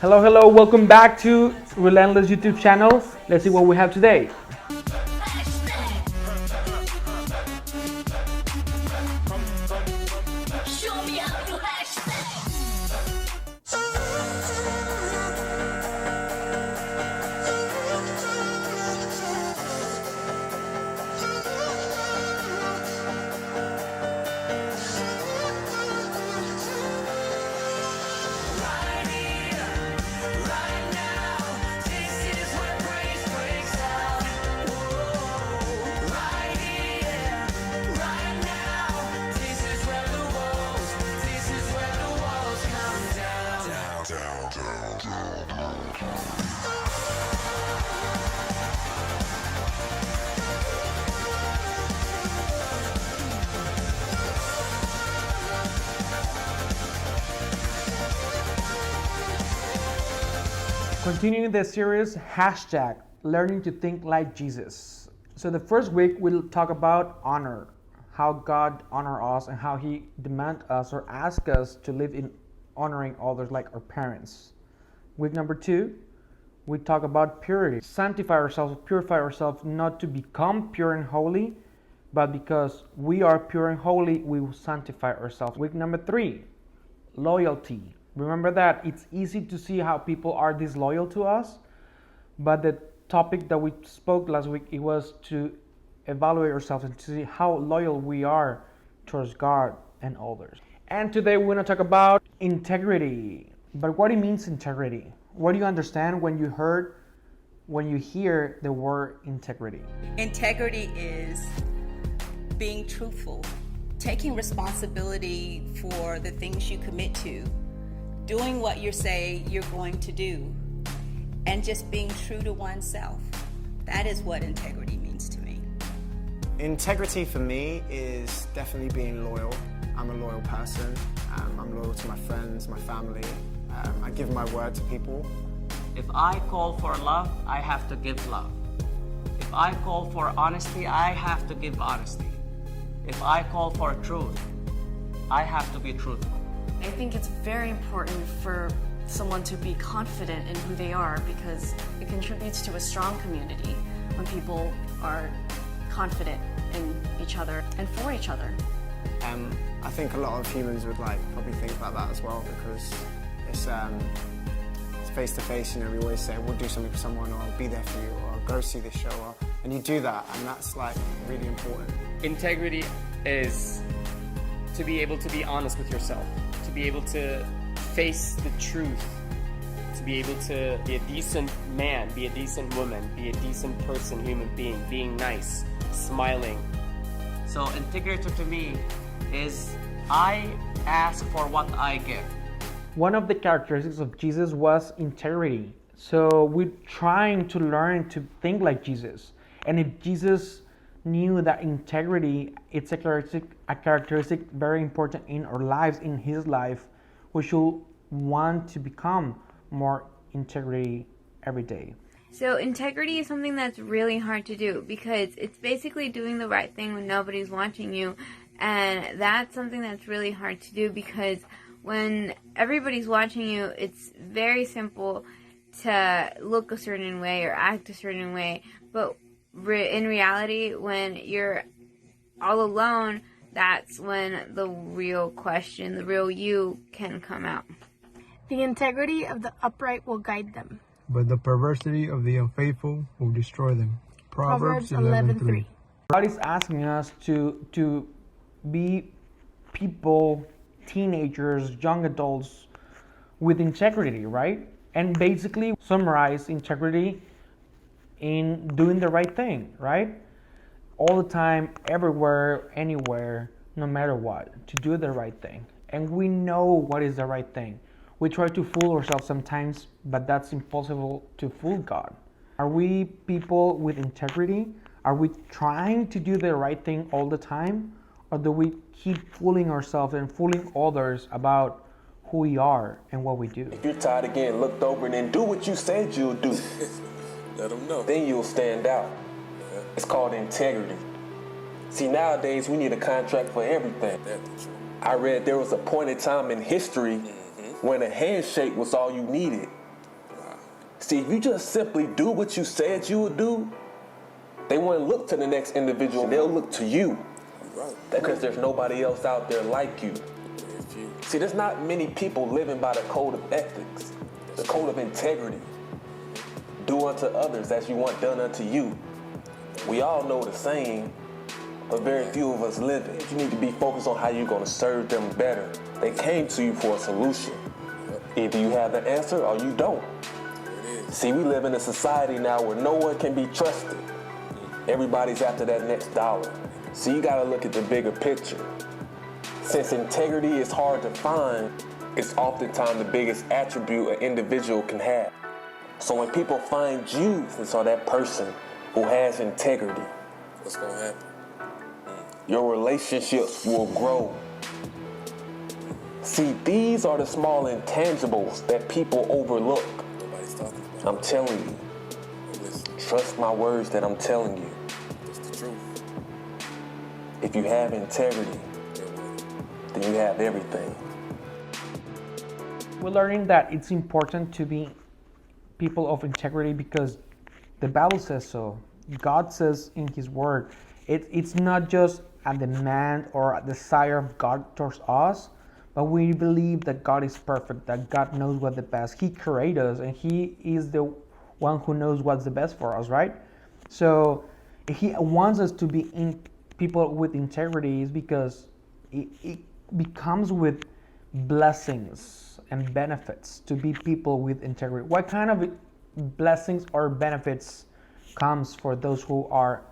Hello, hello, welcome back to Relentless YouTube channel. Let's see what we have today. Continuing the series, hashtag learning to think like Jesus. So the first week we'll talk about honor, how God honor us and how he demand us or ask us to live in honoring others like our parents. Week number 2, we talk about purity, sanctify ourselves, purify ourselves, not to become pure and holy, but because we are pure and holy, we will sanctify ourselves. Week number 3, loyalty. Remember that it's easy to see how people are disloyal to us, but the topic that we spoke last week, it was to evaluate ourselves and to see how loyal we are towards God and others. And today we're going to talk about integrity. But what it means integrity? What do you understand when you hear the word integrity? Integrity is being truthful, taking responsibility for the things you commit to, doing what you say you're going to do, and just being true to oneself. That is what integrity means to me. Integrity for me is definitely being loyal. I'm a loyal person. I'm loyal to my friends, my family. I give my word to people. If I call for love, I have to give love. If I call for honesty, I have to give honesty. If I call for truth, I have to be truthful. I think it's very important for someone to be confident in who they are because it contributes to a strong community when people are confident in each other and for each other. I think a lot of humans would probably think about that as well because it's face to face. You know, we always say we'll do something for someone, or I'll be there for you, or I'll go see this show, and you do that, and that's really important. Integrity is to be able to be honest with yourself, to be able to face the truth, to be able to be a decent man, be a decent woman, be a decent person, human being nice, smiling. So integrity to me is I ask for what I give. One of the characteristics of Jesus was integrity. So we're trying to learn to think like Jesus. And if Jesus knew that integrity, it's a characteristic very important in our lives, in his life, we should want to become more integrity every day. So integrity is something that's really hard to do because it's basically doing the right thing when nobody's watching you. And that's something that's really hard to do because when everybody's watching you, it's very simple to look a certain way or act a certain way. But in reality, when you're all alone, that's when the real question, the real you can come out. The integrity of the upright will guide them, but the perversity of the unfaithful will destroy them. Proverbs 11:3. God is asking us to be people, teenagers, young adults with integrity, right? And basically summarize integrity in doing the right thing, right? All the time, everywhere, anywhere, no matter what, to do the right thing. And we know what is the right thing. We try to fool ourselves sometimes, but that's impossible to fool God. Are we people with integrity? Are we trying to do the right thing all the time? Or do we keep fooling ourselves and fooling others about who we are and what we do? If you're tired of getting looked over, and then do what you said you'll do. Let them know. Then you'll stand out. Yeah. It's called integrity. See, nowadays we need a contract for everything. I read there was a point in time in history when a handshake was all you needed. See, if you just simply do what you said you would do, they wouldn't look to the next individual. They'll look to you. Right. Because there's nobody else out there like you. See, there's not many people living by the code of ethics, the code of integrity. Do unto others as you want done unto you. We all know the saying, but very few of us live it. You need to be focused on how you're going to serve them better. They came to you for a solution. Either you have the answer or you don't. See, we live in a society now where no one can be trusted. Everybody's after that next dollar. So you gotta look at the bigger picture. Since integrity is hard to find, it's oftentimes the biggest attribute an individual can have. So when people find you, they are that person who has integrity. What's gonna happen? Your relationships will grow. See, these are the small intangibles that people overlook. Nobody's talking about I'm telling you. Listen, Trust my words that I'm telling you. it's the truth. If you have integrity, then you have everything. We're learning that it's important to be people of integrity because the Bible says so. God says in His Word, it's not just a demand or a desire of God towards us, but we believe that God is perfect, that God knows what the best. He created us and He is the one who knows what's the best for us, right? So if He wants us to be people with integrity, is because it becomes with blessings and benefits to be people with integrity. What kind of blessings or benefits comes for those who are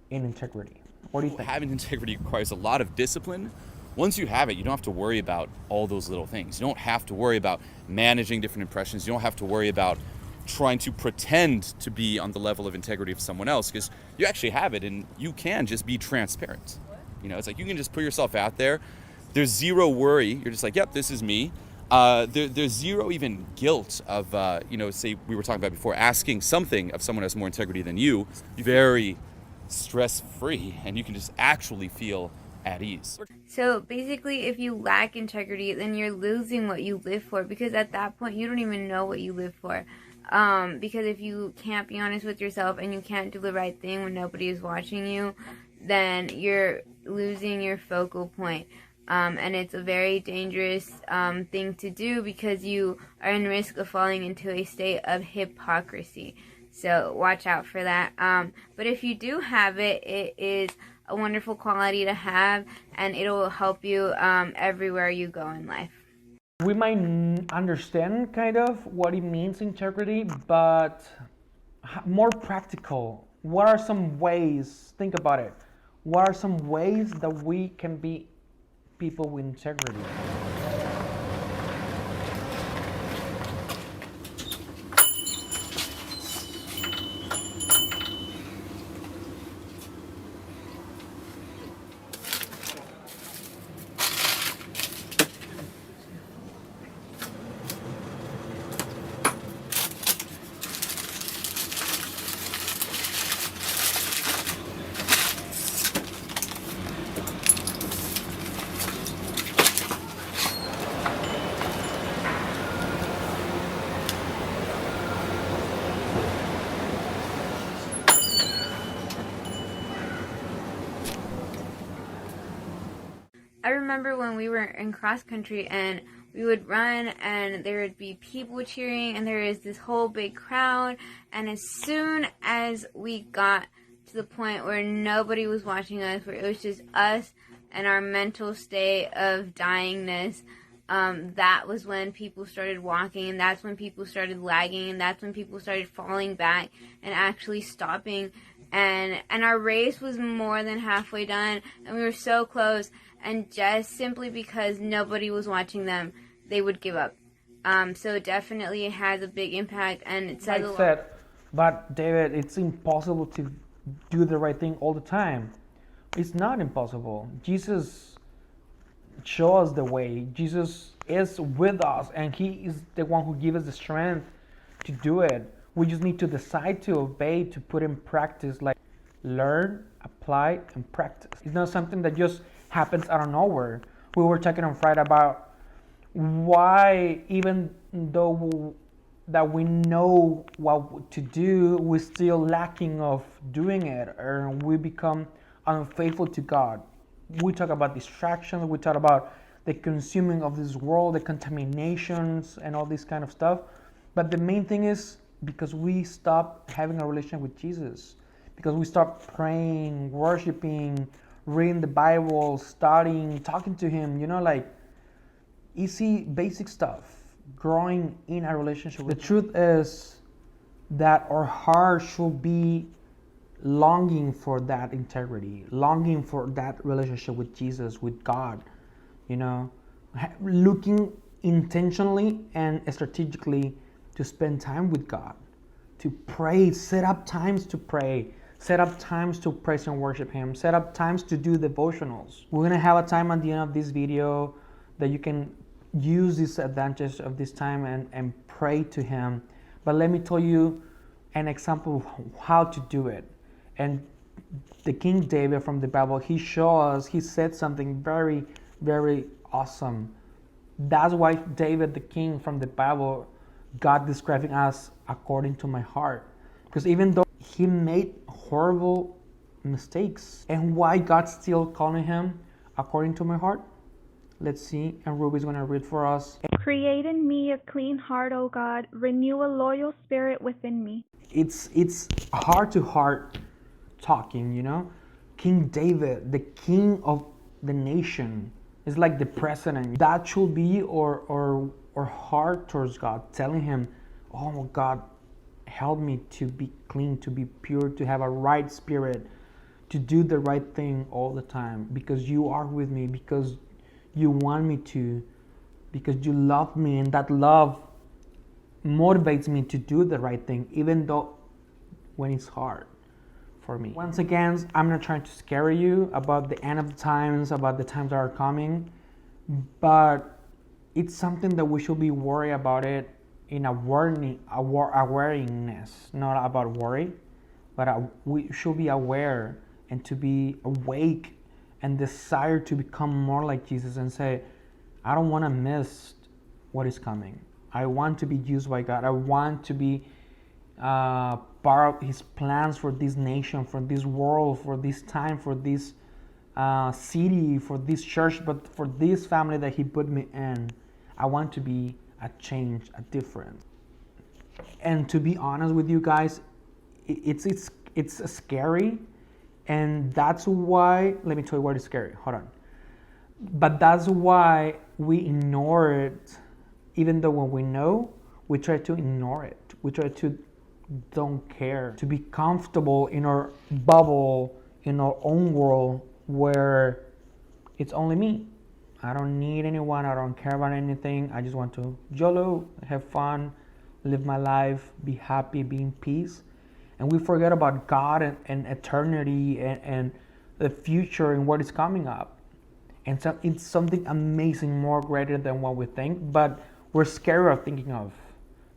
in integrity? What do you think? Having integrity requires a lot of discipline. Once you have it, you don't have to worry about all those little things. You don't have to worry about managing different impressions. You don't have to worry about trying to pretend to be on the level of integrity of someone else, because you actually have it and you can just be transparent. You know, it's like you can just put yourself out there. There's zero worry. You're just like, yep, this is me. There's zero even guilt of, say we were talking about before, asking something of someone who has more integrity than you. Very stress-free, and you can just actually feel at ease. So basically, if you lack integrity, then you're losing what you live for, because at that point, you don't even know what you live for. Because if you can't be honest with yourself and you can't do the right thing when nobody is watching you, then you're losing your focal point. And it's a very dangerous thing to do, because you are in risk of falling into a state of hypocrisy. So watch out for that. But if you do have it, it is a wonderful quality to have, and it will help you everywhere you go in life. We might understand kind of what it means, integrity, but more practical. What are some ways, think about it, what are some ways that we can be people with integrity? I remember when we were in cross country and we would run and there would be people cheering and there is this whole big crowd, and as soon as we got to the point where nobody was watching us, where it was just us and our mental state of dyingness, that was when people started walking, and that's when people started lagging, and that's when people started falling back and actually stopping, and our race was more than halfway done, and we were so close. And just simply because nobody was watching them, they would give up. So definitely it has a big impact, and it says a lot. Said, but David, it's impossible to do the right thing all the time. It's not impossible. Jesus shows us the way. Jesus is with us, and He is the one who gives us the strength to do it. We just need to decide to obey, to put in practice, like learn, apply, and practice. It's not something that just happens out of nowhere. We were talking on Friday about why, even though that we know what to do, we're still lacking of doing it, or we become unfaithful to God. We talk about distractions, we talk about the consuming of this world, the contaminations, and all this kind of stuff. But the main thing is because we stop having a relationship with Jesus, because we stop praying, worshiping, reading the Bible, studying, talking to Him, like easy, basic stuff. Growing in a relationship. The truth is that our heart should be longing for that integrity, longing for that relationship with Jesus, with God, looking intentionally and strategically to spend time with God, to pray, set up times to pray, set up times to praise and worship Him, set up times to do devotionals. We're going to have a time at the end of this video that you can use this advantage of this time and pray to Him. But let me tell you an example of how to do it. And the King David from the Bible, he said something very, very awesome. That's why David, the king from the Bible, God describing us according to my heart. Because even though he made horrible mistakes, and why God's still calling him according to my heart? Let's see, and Ruby's going to read for us. Create in me a clean heart, O God. Renew a loyal spirit within me. It's heart-to-heart talking, King David, the king of the nation, is like the president. That should be our heart towards God, telling Him, oh God, help me to be clean, to be pure, to have a right spirit, to do the right thing all the time, because You are with me, because You want me to, because You love me, and that love motivates me to do the right thing, even though when it's hard for me. Once again, I'm not trying to scare you about the end of the times, about the times that are coming, but it's something that we should be worried about it in awareness, not about worry, but we should be aware and to be awake and desire to become more like Jesus and say, I don't want to miss what is coming. I want to be used by God. I want to be part of His plans for this nation, for this world, for this time, for this city, for this church, but for this family that He put me in. I want to be a change, a difference. And to be honest with you guys, it's scary. And that's why, let me tell you what is scary. Hold on. But that's why we ignore it. Even though when we know, we try to ignore it. We try to don't care. To be comfortable in our bubble, in our own world where it's only me. I don't need anyone. I don't care about anything. I just want to YOLO, have fun, live my life, be happy, be in peace. And we forget about God and eternity and the future and what is coming up. And so it's something amazing, more greater than what we think, but we're scared of thinking of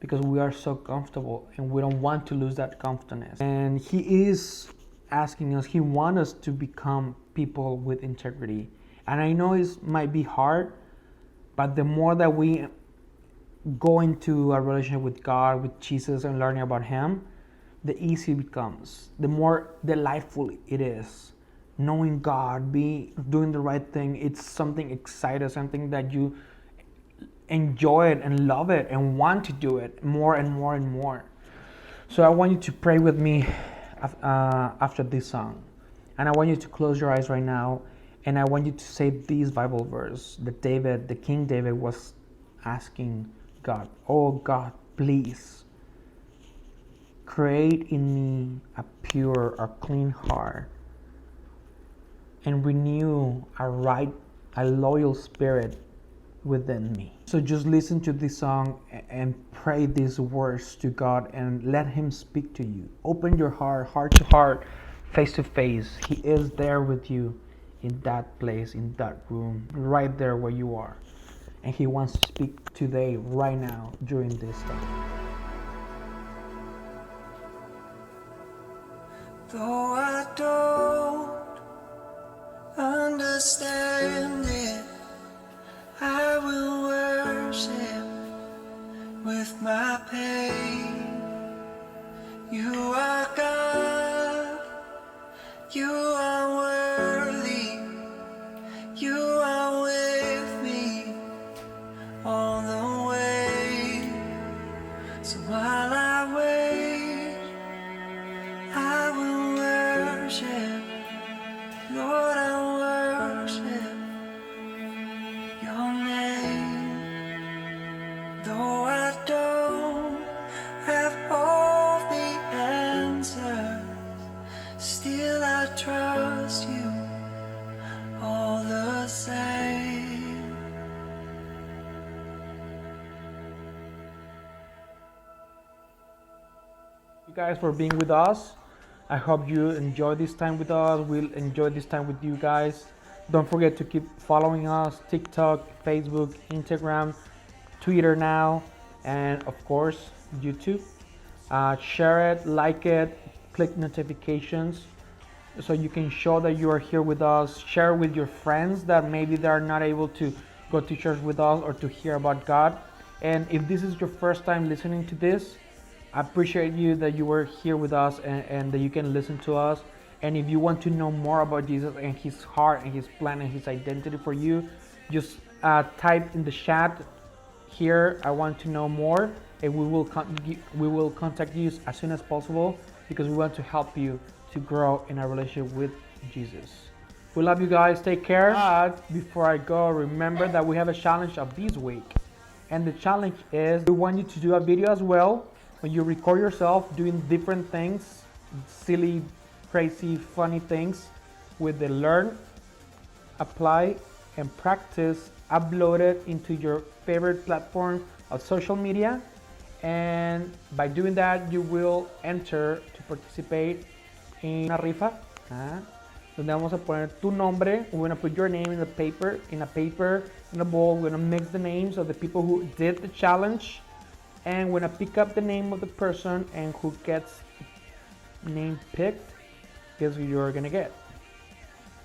because we are so comfortable and we don't want to lose that confidence. And He is asking us, He wants us to become people with integrity. And I know it might be hard, but the more that we go into a relationship with God, with Jesus, and learning about Him, the easier it becomes, the more delightful it is. Knowing God, doing the right thing, it's something exciting, something that you enjoy it and love it and want to do it more and more and more. So I want you to pray with me after this song. And I want you to close your eyes right now, and I want you to say this Bible verse that the King David was asking God. Oh God, please create in me a pure, a clean heart, and renew a loyal spirit within me. So just listen to this song and pray these words to God and let Him speak to you. Open your heart to heart, face to face. He is there with you in that place, in that room, right there where you are. And He wants to speak today, right now, during this time. Though I don't understand it, I will worship with my pain. So while I wait, I will worship. Lord, I worship your name. Though I don't have all the answers, still I trust you all the same. You guys for being with us. I hope you enjoy this time with us. We'll enjoy this time with you guys. Don't forget to keep following us: TikTok, Facebook, Instagram, Twitter now, and of course YouTube. Share it, like it, click notifications so you can show that you are here with us. Share with your friends that maybe they are not able to go to church with us or to hear about God. And if this is your first time listening to this, I appreciate you that you were here with us and that you can listen to us. And if you want to know more about Jesus and his heart and his plan and his identity for you, just type in the chat here, I want to know more, and we will contact you as soon as possible, because we want to help you to grow in a relationship with Jesus. We love you guys. Take care. But before I go, remember that we have a challenge of this week. And the challenge is we want you to do a video as well when you record yourself doing different things, silly, crazy, funny things, with the learn, apply, and practice uploaded into your favorite platform of social media. And by doing that, you will enter to participate in una rifa, donde vamos a poner tu nombre. We're gonna put your name in a paper, in a bowl. We're gonna mix the names of the people who did the challenge, and we're gonna pick up the name of the person, and who gets name picked, guess who you're gonna get?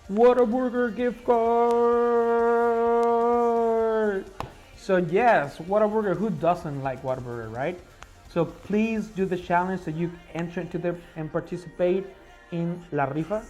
Whataburger gift card! So yes, Whataburger, who doesn't like Whataburger, right? So please do the challenge so you enter into and participate in La Rifa.